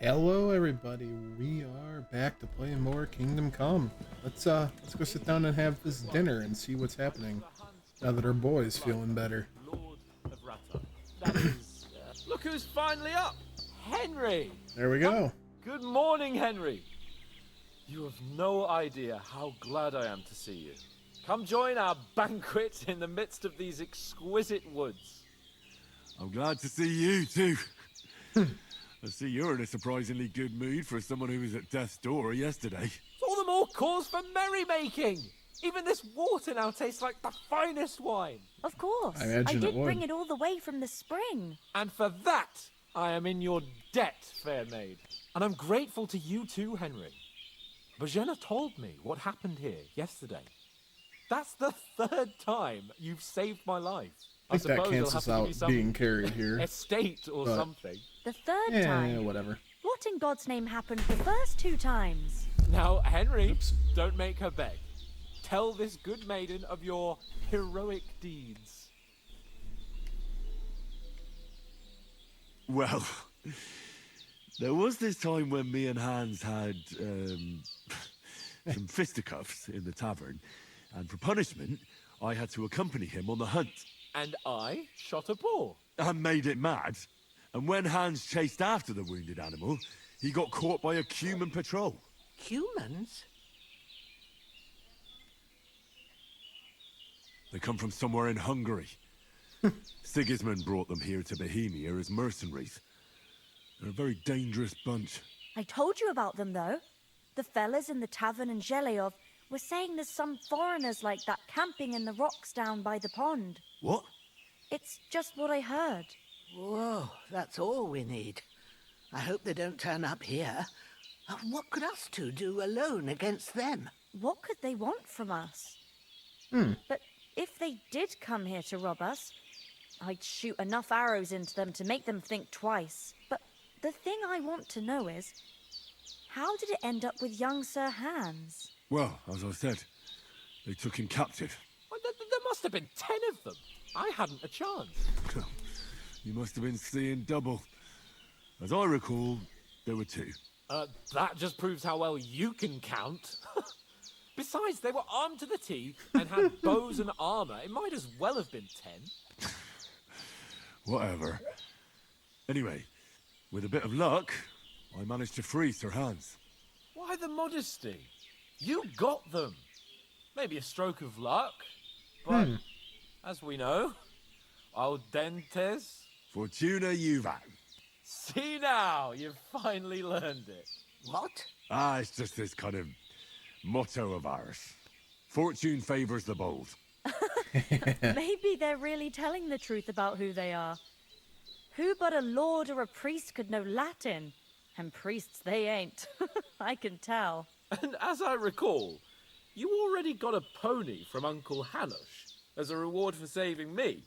Hello everybody, we are back to playing more Kingdom Come. Let's go sit down and have this dinner and see what's happening now that our boy's feeling better. Lord of Rata. That is, look who's finally up! Henry! There we go. Good morning, Henry! You have no idea how glad I am to see you. Come join our banquet in the midst of these exquisite woods. I'm glad to see you too. I see you're in a surprisingly good mood for someone who was at death's door yesterday. It's all the more cause for merrymaking! Even this water now tastes like the finest wine. Of course. I imagine did it would. bring it all the way from the spring. And for that, I am in your debt, fair maid. And I'm grateful to you too, Henry. Bajena told me what happened here yesterday. That's the third time you've saved my life. I think that suppose you'll cancels have to give me out some being carried here. estate or But- something. The third Yeah, time. whatever. What in God's name happened the first two times? Now, Henry, Oops. don't make her beg. Tell this good maiden of your heroic deeds. Well, there was this time when me and Hans had some fisticuffs in the tavern, and for punishment, I had to accompany him on the hunt. And I shot a boar. I made it mad, and when Hans chased after the wounded animal, he got caught by a human patrol. Humans? They come from somewhere in Hungary. Sigismund brought them here to Bohemia as mercenaries. They're a very dangerous bunch. I told you about them, though. The fellas in the tavern in Zheleov were saying there's some foreigners like that camping in the rocks down by the pond. What? It's just what I heard. Whoa, that's all we need. I hope they don't turn up here. What could us two do alone against them? What could they want from us? But if they did come here to rob us, I'd shoot enough arrows into them to make them think twice. But the thing I want to know is, how did it end up with young Sir Hans? Well, as I said, they took him captive. Well, there must have been 10 of them. I hadn't a chance. You must have been seeing double. As I recall, there were two. That just proves how well you can count. Besides, they were armed to the teeth and had bows and armor. It might as well have been 10. Whatever. Anyway, with a bit of luck, I managed to free Sir Hans. Why the modesty? You got them. Maybe a stroke of luck, but as we know, al dentes. Fortuna juvat. See now, you've finally learned it. What? It's just this kind of motto of ours. Fortune favors the bold. Maybe they're really telling the truth about who they are. Who but a lord or a priest could know Latin? And priests they ain't. I can tell. And as I recall, you already got a pony from Uncle Hanush as a reward for saving me.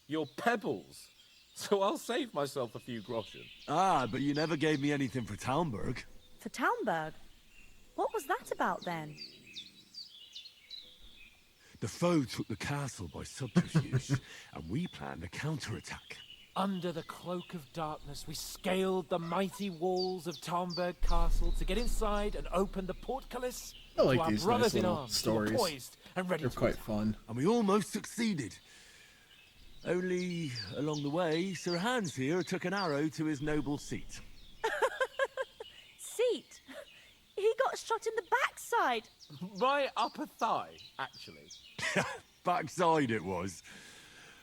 Your pebbles. So I'll save myself a few groschen. But you never gave me anything for Talmberg. For Talmberg? What was that about then? The foe took the castle by subterfuge, and we planned a counterattack. Under the cloak of darkness, we scaled the mighty walls of Talmberg Castle to get inside and open the portcullis I like to our these brothers nice in little arms who were stories. poised and ready They're to quite attack. fun. And we almost succeeded. Only, along the way, Sir Hans here took an arrow to his noble seat. Seat? He got shot in the backside. My upper thigh, actually. Backside it was.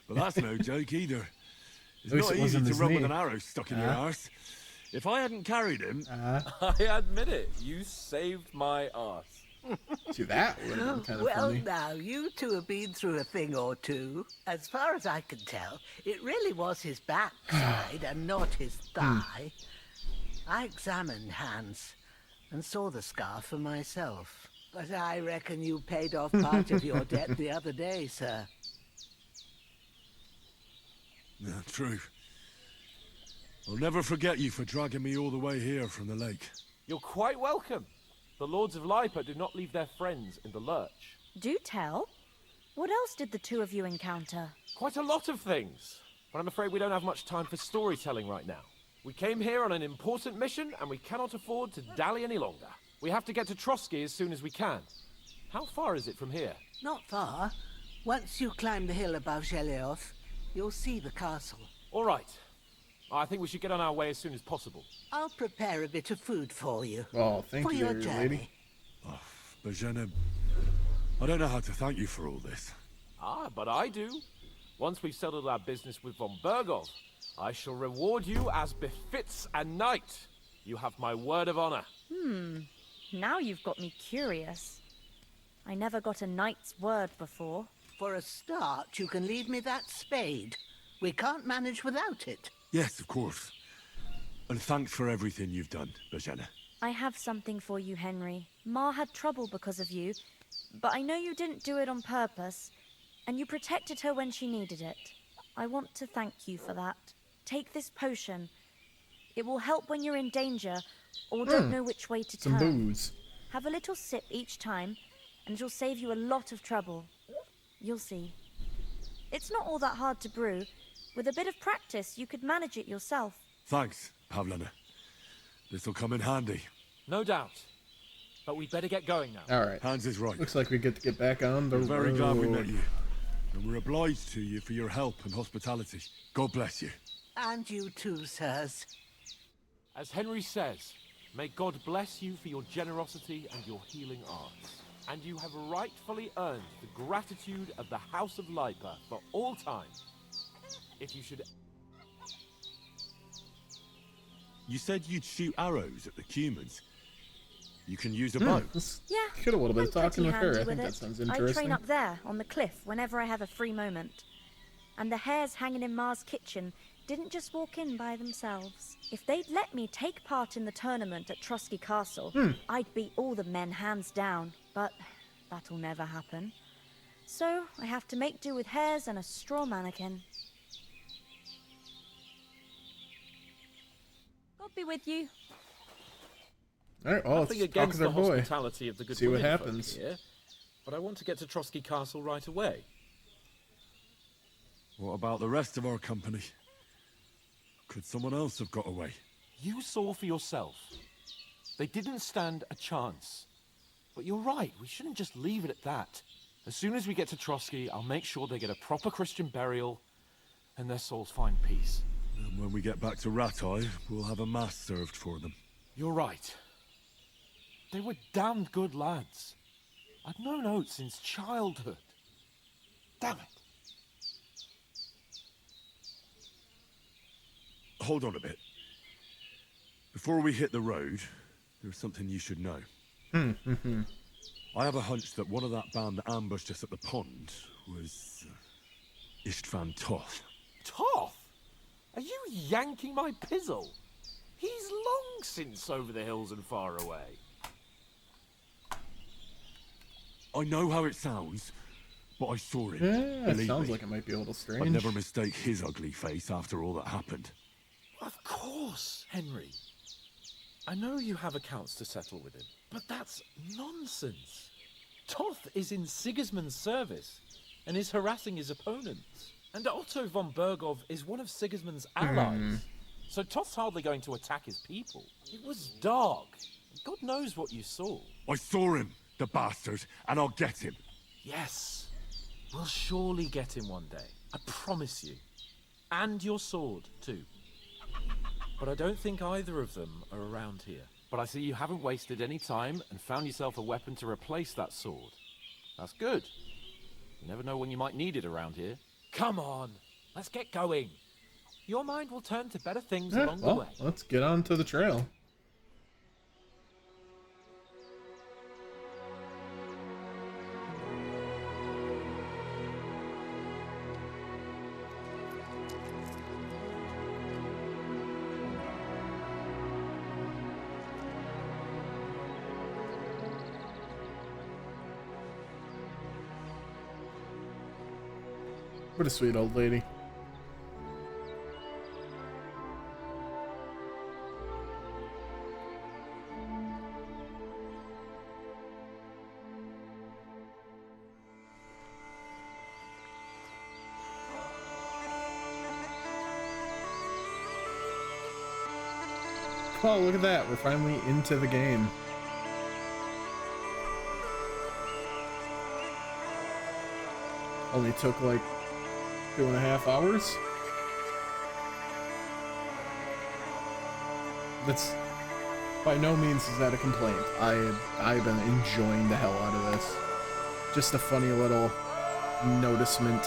But that's no joke either. It's At least not it wasn't easy to his run with knee. an arrow stuck in your arse. If I hadn't carried him, I admit it, you saved my arse. See, that would have been kind of Well, funny. now, you two have been through a thing or two. As far as I can tell, it really was his backside and not his thigh. I examined Hans and saw the scar for myself. But I reckon you paid off part of your debt the other day, sir. yeah, true. I'll never forget you for dragging me all the way here from the lake. You're quite welcome. The Lords of Lipa do not leave their friends in the lurch. Do tell. What else did the two of you encounter? Quite a lot of things. But I'm afraid we don't have much time for storytelling right now. We came here on an important mission, and we cannot afford to dally any longer. We have to get to Trotsky as soon as we can. How far is it from here? Not far. Once you climb the hill above Geleoth, you'll see the castle. All right. I think we should get on our way as soon as possible. I'll prepare a bit of food for you. Oh, thank for you, your there, journey. lady. Bajena, I don't know how to thank you for all this. But I do. Once we've settled our business with von Bergov, I shall reward you as befits a knight. You have my word of honor. Now you've got me curious. I never got a knight's word before. For a start, you can leave me that spade. We can't manage without it. Yes, of course. And thanks for everything you've done, Bajena. I have something for you, Henry. Ma had trouble because of you, but I know you didn't do it on purpose, and you protected her when she needed it. I want to thank you for that. Take this potion. It will help when you're in danger or don't know which way to Some turn. booze. Have a little sip each time, and it'll save you a lot of trouble. You'll see. It's not all that hard to brew. With a bit of practice, you could manage it yourself. Thanks, Pavlana. This'll come in handy. No doubt. But we'd better get going now. All right. Hans is right. Looks like we get to get back on the We're very glad we met road. you. And we're obliged to you for your help and hospitality. God bless you. And you too, sirs. As Henry says, may God bless you for your generosity and your healing arts. And you have rightfully earned the gratitude of the House of Lipa for all time. If you should... You said you'd shoot arrows at the Cumans. You can use a bow. Let's Yeah, get a little bit I'm of talking pretty with her. handy I think that it. sounds I train interesting. up there, on the cliff, whenever I have a free moment. And the hares hanging in Ma's kitchen didn't just walk in by themselves. If they'd let me take part in the tournament at Trotsky Castle, I'd beat all the men hands down. But that'll never happen. So I have to make do with hares and a straw mannequin. God be with you. All right, well, Nothing let's talk against with our the boy. hospitality of the good See what women folk happens. here, but I want to get to Trotsky Castle right away. What about the rest of our company? Could someone else have got away? You saw for yourself. They didn't stand a chance. But you're right, we shouldn't just leave it at that. As soon as we get to Trotsky, I'll make sure they get a proper Christian burial and their souls find peace. And when we get back to Ratai, we'll have a mass served for them. You're right. They were damned good lads. I'd known Oates since childhood. Damn it. Hold on a bit. Before we hit the road, there's something you should know. I have a hunch that one of that band that ambushed us at the pond was Istvan Toth. Toth? Are you yanking my pizzle? He's long since over the hills and far away. I know how it sounds, but I saw him. Yeah, it Believe sounds me, like it might be a little strange. I'd never mistake his ugly face after all that happened. Of course, Henry. I know you have accounts to settle with him, but that's nonsense. Toth is in Sigismund's service and is harassing his opponents. And Otto von Bergov is one of Sigismund's allies. So Toth's hardly going to attack his people. It was dark. God knows what you saw. I saw him, the bastard, and I'll get him. Yes, we'll surely get him one day. I promise you. And your sword, too. But I don't think either of them are around here. But I see you haven't wasted any time and found yourself a weapon to replace that sword. That's good. You never know when you might need it around here. Come on, let's get going. Your mind will turn to better things Yeah, along the well, way. let's get on to the trail. What a sweet old lady. Oh, look at that. We're finally into the game. Only took like 2.5 hours. That's by no means is that a complaint. I've been enjoying the hell out of this. Just a funny little noticement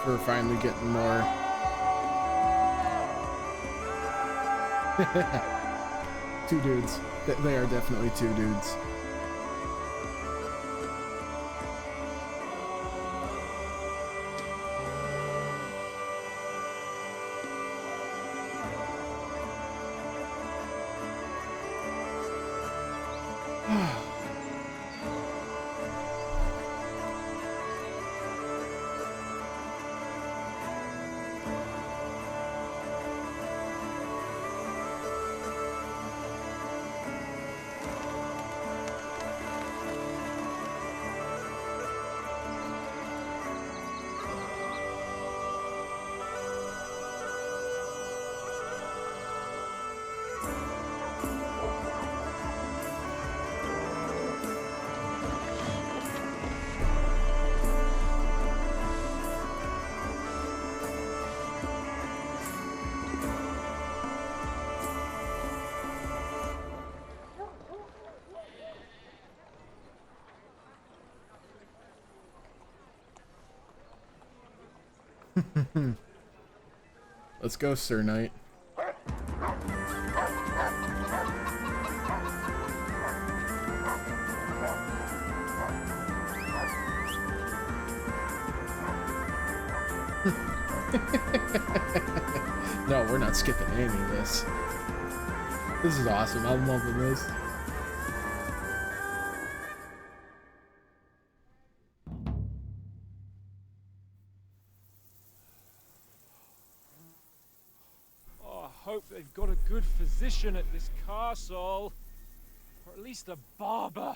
for finally getting more. Two dudes. They are definitely two dudes. Let's go, Sir Knight. No, we're not skipping any of this. This is awesome. I'm loving this. I hope they've got a good physician at this castle. Or at least a barber.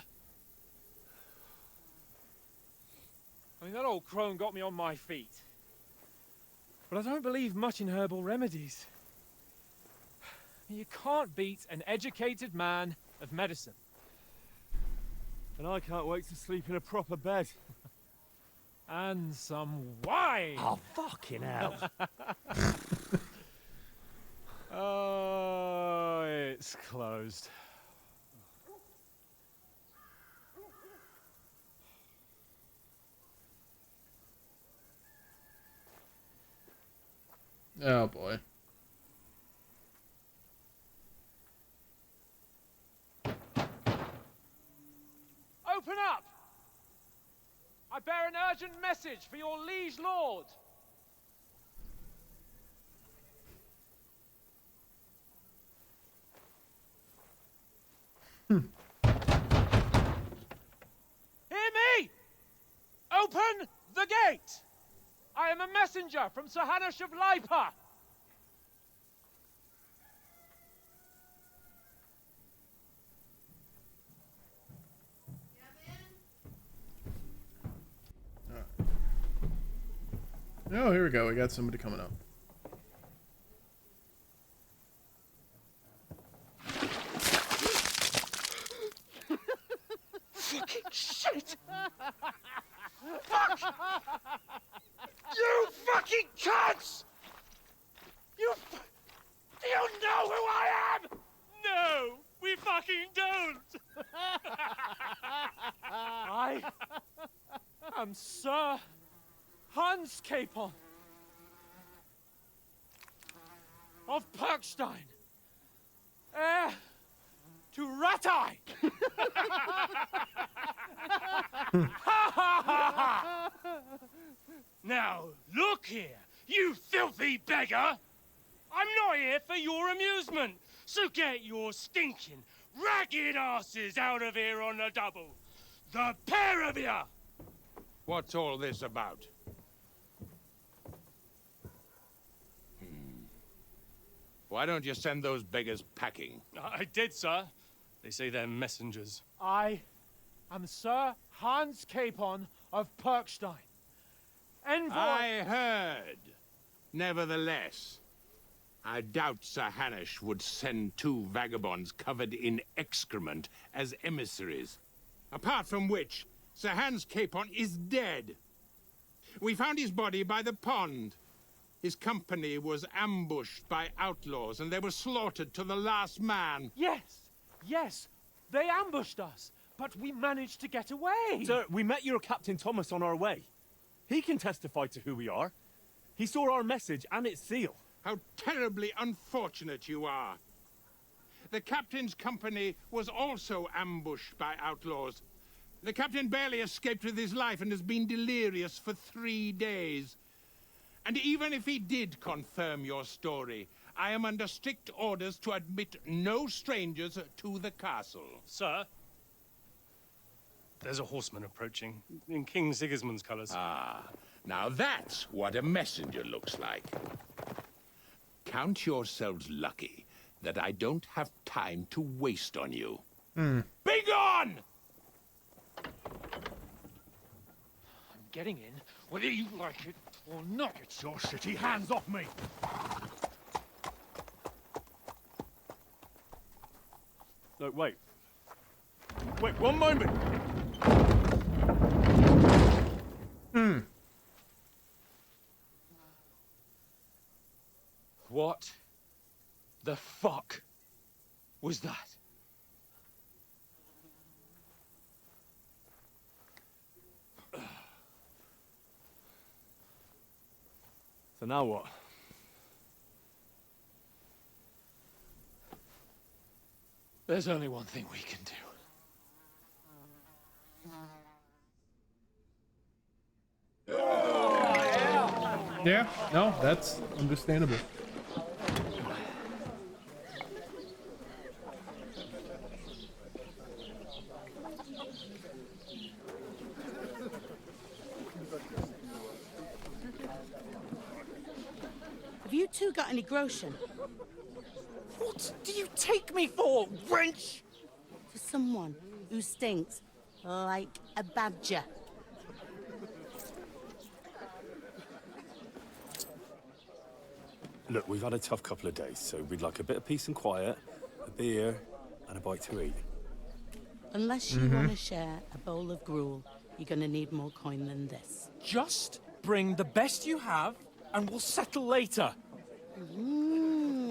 I mean, that old crone got me on my feet. But I don't believe much in herbal remedies. You can't beat an educated man of medicine. And I can't wait to sleep in a proper bed. And some wine! Oh, fucking hell. Oh, it's closed. Oh boy. Open up! I bear an urgent message for your liege lord. Hear me! Open the gate! I am a messenger from Sir Hanush of Lipa. Oh, here we go. We got somebody coming up. Fucking shit! Fuck! You fucking cunts! Do you know who I am? No, we fucking don't! I am Sir Hans Capon of Perkstein, heir to Ratai. Now, look here, you filthy beggar! I'm not here for your amusement, so get your stinking, ragged asses out of here on the double. The pair of you! What's all this about? Why don't you send those beggars packing? I did, sir. They say they're messengers. I am Sir Hans Capon of Perkstein. Envoy... I heard. Nevertheless, I doubt Sir Hanush would send 2 vagabonds covered in excrement as emissaries. Apart from which, Sir Hans Capon is dead. We found his body by the pond. His company was ambushed by outlaws, and they were slaughtered to the last man. Yes, yes, they ambushed us, but we managed to get away. Sir, we met your Captain Thomas on our way. He can testify to who we are. He saw our message and its seal. How terribly unfortunate you are. The captain's company was also ambushed by outlaws. The captain barely escaped with his life and has been delirious for 3 days. And even if he did confirm your story, I am under strict orders to admit no strangers to the castle. Sir, there's a horseman approaching in King Sigismund's colors. Ah, now that's what a messenger looks like. Count yourselves lucky that I don't have time to waste on you. Be gone! I'm getting in, whether you like it or not. Get your shitty hands off me! No, wait. Wait, one moment! What the fuck was that? So now what? There's only one thing we can do. Yeah, no, that's understandable. Have you two got any groschen? What do you take me for, wench? For someone who stinks like a badger. Look, we've had a tough couple of days, so we'd like a bit of peace and quiet, a beer, and a bite to eat. Unless you want to share a bowl of gruel, you're going to need more coin than this. Just bring the best you have, and we'll settle later.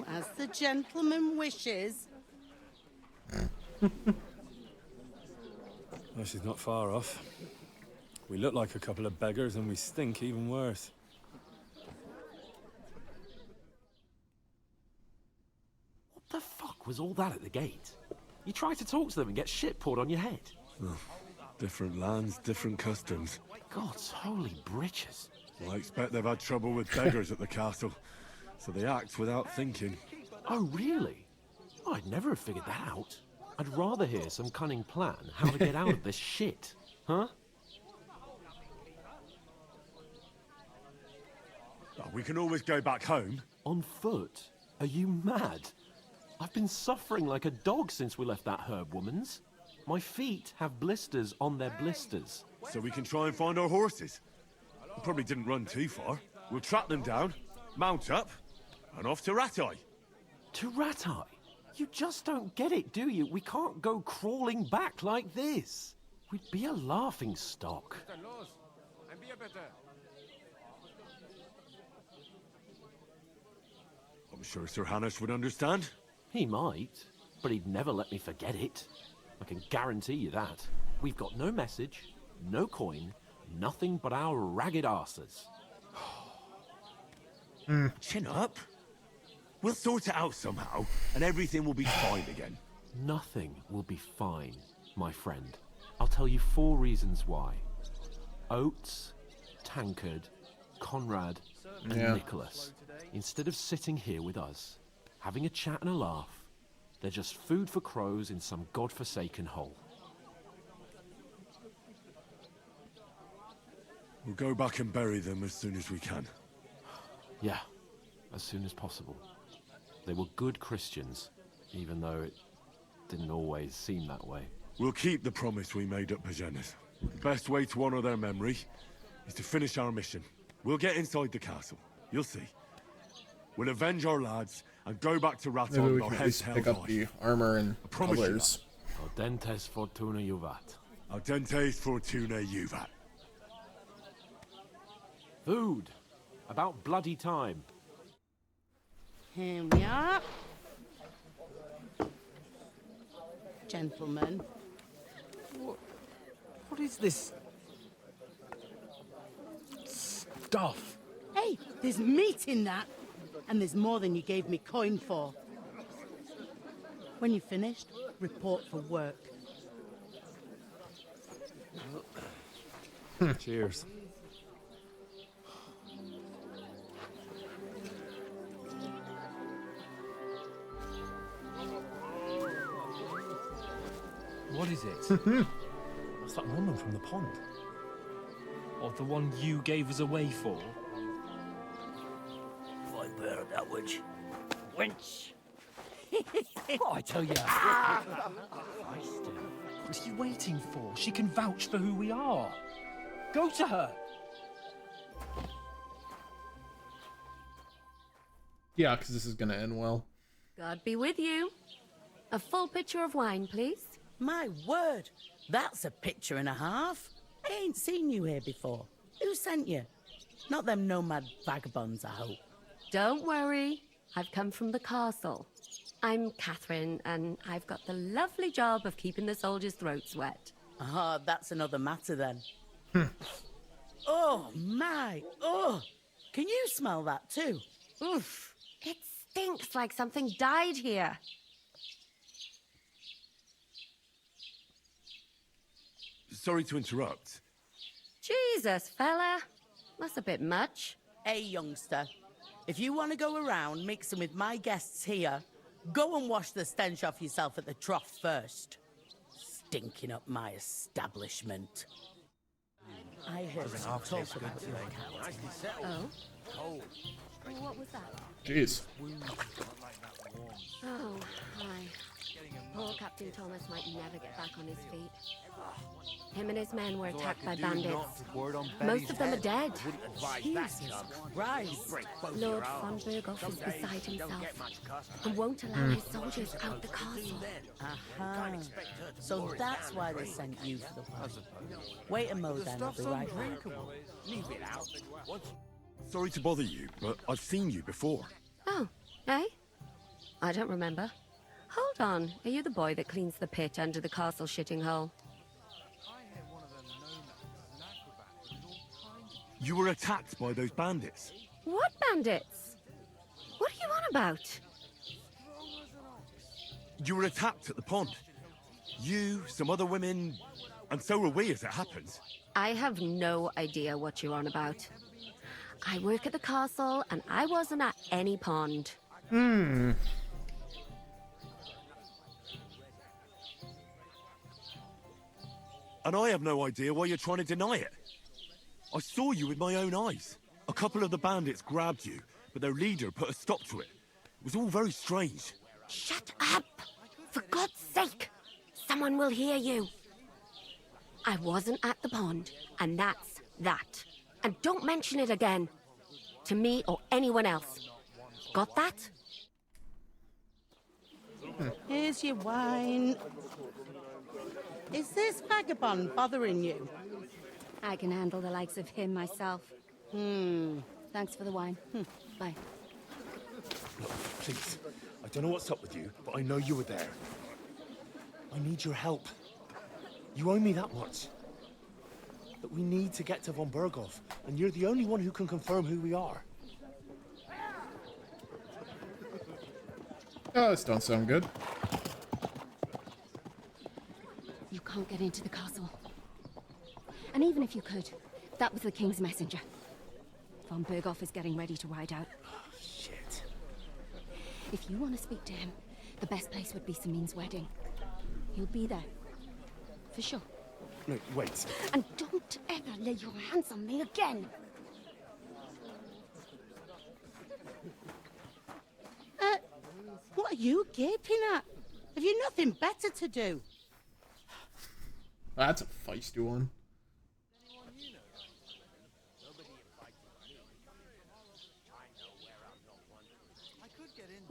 As the gentleman wishes. Well, she's not far off. We look like a couple of beggars, and we stink even worse. What the fuck was all that at the gate? You try to talk to them and get shit poured on your head. Oh, different lands, different customs. God's holy britches. Well, I expect they've had trouble with beggars at the castle, so they act without thinking. Oh, really? Oh, I'd never have figured that out. I'd rather hear some cunning plan how to get out of this shit. Huh? Oh, we can always go back home. On foot? Are you mad? I've been suffering like a dog since we left that herb woman's. My feet have blisters on their blisters. So we can try and find our horses. We probably didn't run too far. We'll track them down, mount up, and off to Ratai. To Ratai? You just don't get it, do you? We can't go crawling back like this. We'd be a laughing stock. I'm sure Sir Hanush would understand. He might, but he'd never let me forget it. I can guarantee you that. We've got no message, no coin, nothing but our ragged arses. Chin up. We'll sort it out somehow, and everything will be fine again. Nothing will be fine, my friend. I'll tell you 4 reasons why. Oates, Tankard, Conrad, and Nicholas. Instead of sitting here with us, having a chat and a laugh, they're just food for crows in some godforsaken hole. We'll go back and bury them as soon as we can. Yeah, as soon as possible. They were good Christians, even though it didn't always seem that way. We'll keep the promise we made at Pagenes. The best way to honor their memory is to finish our mission. We'll get inside the castle. You'll see. We'll avenge our lads and go back to Maybe Raton we with our can at heads least held pick up high. the armor and promise you colors. Audentes fortuna juvat. Audentes fortuna juvat. Food. About bloody time. Here we are. Gentlemen. What is this stuff? Hey, there's meat in that. And there's more than you gave me coin for. When you're finished, report for work. Cheers. What is it? What's that woman from the pond? Or the one you gave us away for? I bear that witch. Wench! What I tell you? What are you waiting for? She can vouch for who we are. Go to her. Yeah, because this is gonna end well. God be with you. A full pitcher of wine, please. My word, that's a picture and a half. I ain't seen you here before. Who sent you? Not them nomad vagabonds, I hope. Don't worry. I've come from the castle. I'm Catherine, and I've got the lovely job of keeping the soldiers' throats wet. Ah, that's another matter then. Oh, my. Oh, can you smell that too? Oof. It stinks like something died here. Sorry to interrupt. Jesus, fella. That's a bit much. Hey, youngster. If you want to go around mixing with my guests here, go and wash the stench off yourself at the trough first. Stinking up my establishment. I heard some talk about your captain. Oh? What was that? Jeez. Oh, hi. Poor Captain Thomas might never get back on his feet. Him and his men were attacked by bandits. Most of them are dead. Jesus Christ. Lord von Berghoff is beside himself and won't allow his soldiers out the castle. Aha. So that's why they sent you for the wine. Wait a mo then, I'll be right back. Sorry to bother you, but I've seen you before. Oh, eh? I don't remember. Hold on, are you the boy that cleans the pit under the castle shitting hole? You were attacked by those bandits. What bandits? What are you on about? You were attacked at the pond. You, some other women, and so were we as it happens. I have no idea what you're on about. I work at the castle, and I wasn't at any pond. And I have no idea why you're trying to deny it. I saw you with my own eyes. A couple of the bandits grabbed you, but their leader put a stop to it. It was all very strange. Shut up! For God's sake! Someone will hear you. I wasn't at the pond, and that's that. And don't mention it again. To me or anyone else. Got that? Here's your wine. Is this vagabond bothering you? I can handle the likes of him myself. Thanks for the wine. Bye. Look, please. I don't know what's up with you, but I know you were there. I need your help. You owe me that much. That we need to get to von Berghoff, and you're the only one who can confirm who we are. Oh, this don't sound good. You can't get into the castle. And even if you could, that was the king's messenger. Von Berghoff is getting ready to ride out. Shit. If you want to speak to him, the best place would be Samin's wedding. He'll be there. For sure. No, wait. And don't ever lay your hands on me again! What are you gaping at? Have you nothing better to do? That's a feisty one.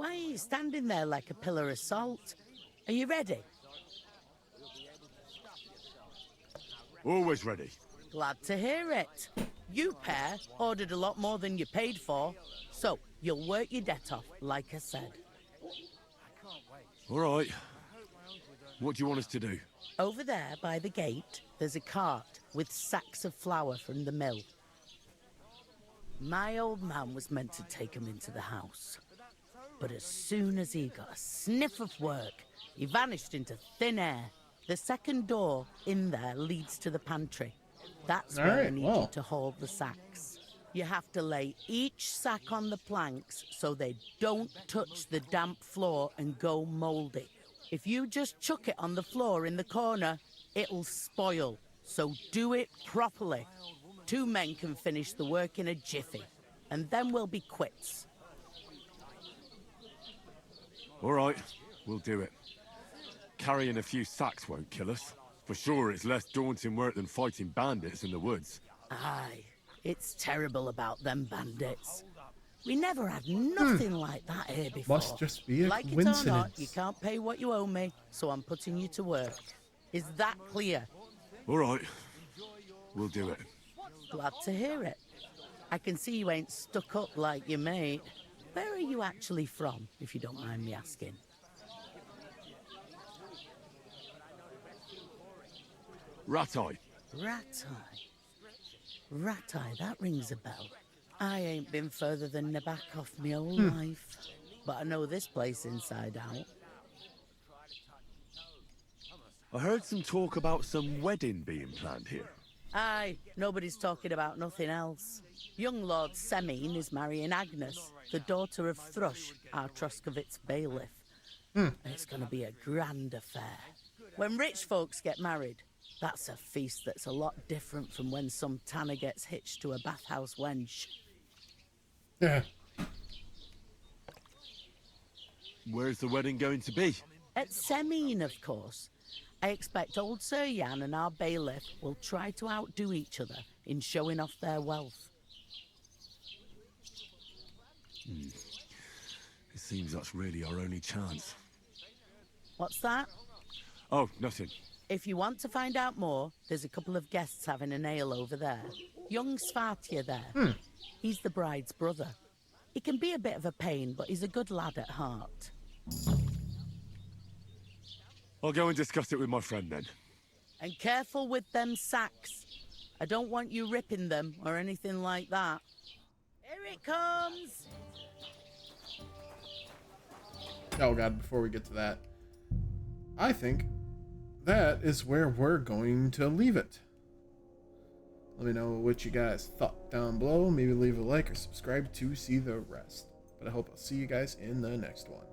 Why are you standing there like a pillar of salt? Are you ready? Always ready. Glad to hear it. You pair ordered a lot more than you paid for, so you'll work your debt off, like I said. All right. What do you want us to do? Over there by the gate, there's a cart with sacks of flour from the mill. My old man was meant to take 'em into the house. But as soon as he got a sniff of work, he vanished into thin air. The second door in there leads to the pantry. That's where I need you to haul the sacks. You have to lay each sack on the planks so they don't touch the damp floor and go mouldy. If you just chuck it on the floor in the corner, it'll spoil. So do it properly. 2 men can finish the work in a jiffy, and then we'll be quits. All right, we'll do it. Carrying a few sacks won't kill us. For sure, it's less daunting work than fighting bandits in the woods. Aye, it's terrible about them bandits. We never had nothing like that here before. Must just be a like coincidence. it or not, you can't pay what you owe me, so I'm putting you to work. Is that clear? All right, we'll do it. Glad to hear it. I can see you ain't stuck up like your mate. Where are you actually from, if you don't mind me asking? Rat-eye. Rat-eye. Rat-eye, that rings a bell. I ain't been further than the back of my whole life, but I know this place inside out. I heard some talk about some wedding being planned here. Aye, nobody's talking about nothing else. Young Lord Semine is marrying Agnes, the daughter of Thrush, our Troskovitz bailiff. And it's going to be a grand affair. When rich folks get married, that's a feast that's a lot different from when some tanner gets hitched to a bathhouse wench. Yeah. Where's the wedding going to be? At Semine, of course. I expect old Sir Jan and our bailiff will try to outdo each other in showing off their wealth. It seems that's really our only chance. What's that? Oh, nothing. If you want to find out more, there's a couple of guests having an ale over there. Young Svartje there. He's the bride's brother. He can be a bit of a pain, but he's a good lad at heart. I'll go and discuss it with my friend then. And careful with them sacks. I don't want you ripping them or anything like that. Here it comes! Oh god, before we get to that, I think that is where we're going to leave it. Let me know what you guys thought down below. Maybe leave a like or subscribe to see the rest. But I hope I'll see you guys in the next one.